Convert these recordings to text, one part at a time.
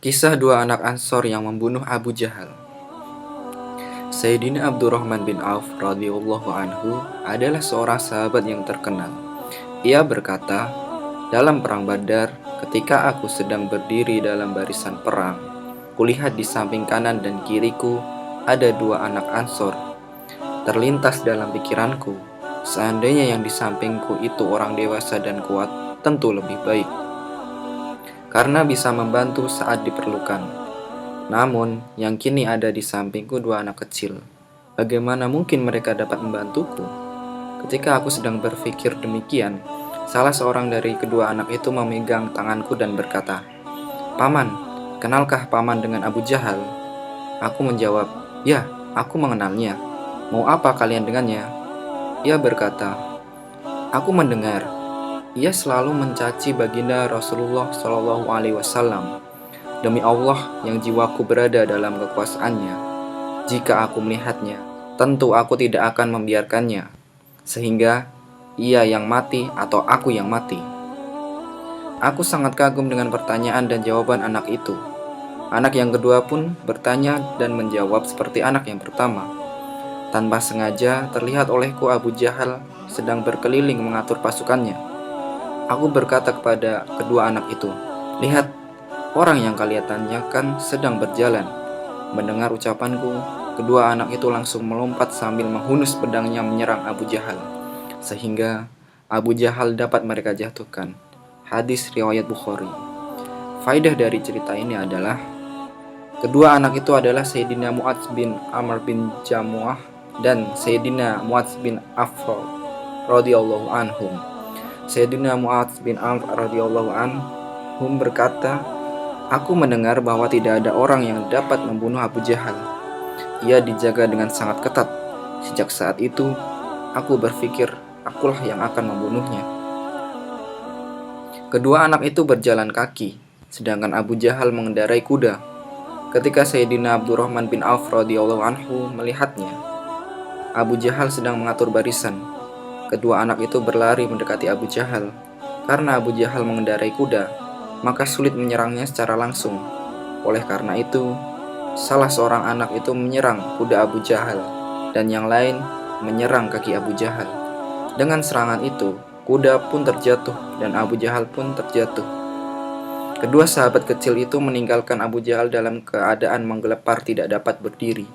Kisah dua anak Ansor yang membunuh Abu Jahal. Sayyidina Abdurrahman bin Auf radhiyallahu anhu adalah seorang sahabat yang terkenal. Ia berkata, dalam perang Badar, ketika aku sedang berdiri dalam barisan perang, kulihat di samping kanan dan kiriku ada dua anak Ansor. Terlintas dalam pikiranku, seandainya yang di sampingku itu orang dewasa dan kuat, tentu lebih baik, karena bisa membantu saat diperlukan. Namun, yang kini ada di sampingku dua anak kecil. Bagaimana mungkin mereka dapat membantuku? Ketika aku sedang berpikir demikian, salah seorang dari kedua anak itu memegang tanganku dan berkata, "Paman, kenalkah paman dengan Abu Jahal?" Aku menjawab, "Ya, aku mengenalnya. Mau apa kalian dengannya?" Ia berkata, "Aku mendengar. Ia selalu mencaci baginda Rasulullah Shallallahu Alaihi Wasallam. Demi Allah yang jiwaku berada dalam kekuasaannya, jika aku melihatnya, tentu aku tidak akan membiarkannya, sehingga ia yang mati atau aku yang mati." Aku sangat kagum dengan pertanyaan dan jawaban anak itu. Anak yang kedua pun bertanya dan menjawab seperti anak yang pertama. Tanpa sengaja terlihat olehku Abu Jahal sedang berkeliling mengatur pasukannya. Aku berkata kepada kedua anak itu, "Lihat, orang yang kalian tanyakan sedang berjalan." Mendengar ucapanku, kedua anak itu langsung melompat sambil menghunus pedangnya menyerang Abu Jahal, sehingga Abu Jahal dapat mereka jatuhkan. Hadis riwayat Bukhari. Faidah dari cerita ini adalah, kedua anak itu adalah Sayyidina Mu'adz bin Amr bin Jamuah dan Sayyidina Mu'adz bin Affan radhiyallahu anhum. Sayyidina Mu'adz bin Amr radhiyallahu anhum berkata, "Aku mendengar bahwa tidak ada orang yang dapat membunuh Abu Jahal. Ia dijaga dengan sangat ketat. Sejak saat itu, aku berpikir akulah yang akan membunuhnya." Kedua anak itu berjalan kaki, sedangkan Abu Jahal mengendarai kuda. Ketika Sayyidina Abdurrahman bin Auf radhiyallahu anhu melihatnya, Abu Jahal sedang mengatur barisan. Kedua anak itu berlari mendekati Abu Jahal. Karena Abu Jahal mengendarai kuda, maka sulit menyerangnya secara langsung. Oleh karena itu, salah seorang anak itu menyerang kuda Abu Jahal, dan yang lain menyerang kaki Abu Jahal. Dengan serangan itu, kuda pun terjatuh dan Abu Jahal pun terjatuh. Kedua sahabat kecil itu meninggalkan Abu Jahal dalam keadaan menggelepar tidak dapat berdiri.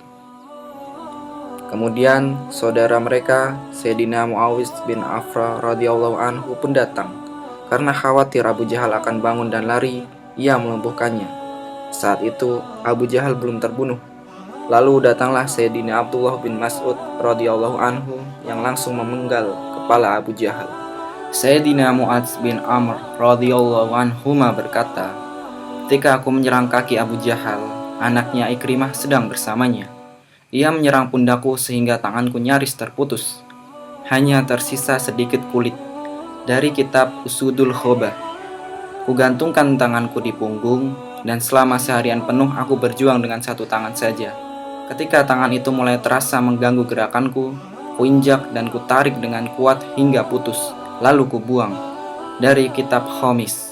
Kemudian saudara mereka, Sayyidina Muawiz bin Affan radhiyallahu anhu pun datang. Karena khawatir Abu Jahal akan bangun dan lari, ia melumpuhkannya. Saat itu Abu Jahal belum terbunuh. Lalu datanglah Sayyidina Abdullah bin Mas'ud radhiyallahu anhu yang langsung memenggal kepala Abu Jahal. Sayyidina Mu'adz bin Amr radhiyallahu anhu berkata, "Ketika aku menyerang kaki Abu Jahal, anaknya Ikrimah sedang bersamanya. Ia menyerang pundakku sehingga tanganku nyaris terputus. Hanya tersisa sedikit kulit." Dari kitab Usudul Khobah. Kugantungkan tanganku di punggung, dan selama seharian penuh aku berjuang dengan satu tangan saja. Ketika tangan itu mulai terasa mengganggu gerakanku, kuinjak dan kutarik dengan kuat hingga putus, lalu kubuang. Dari kitab Khomis.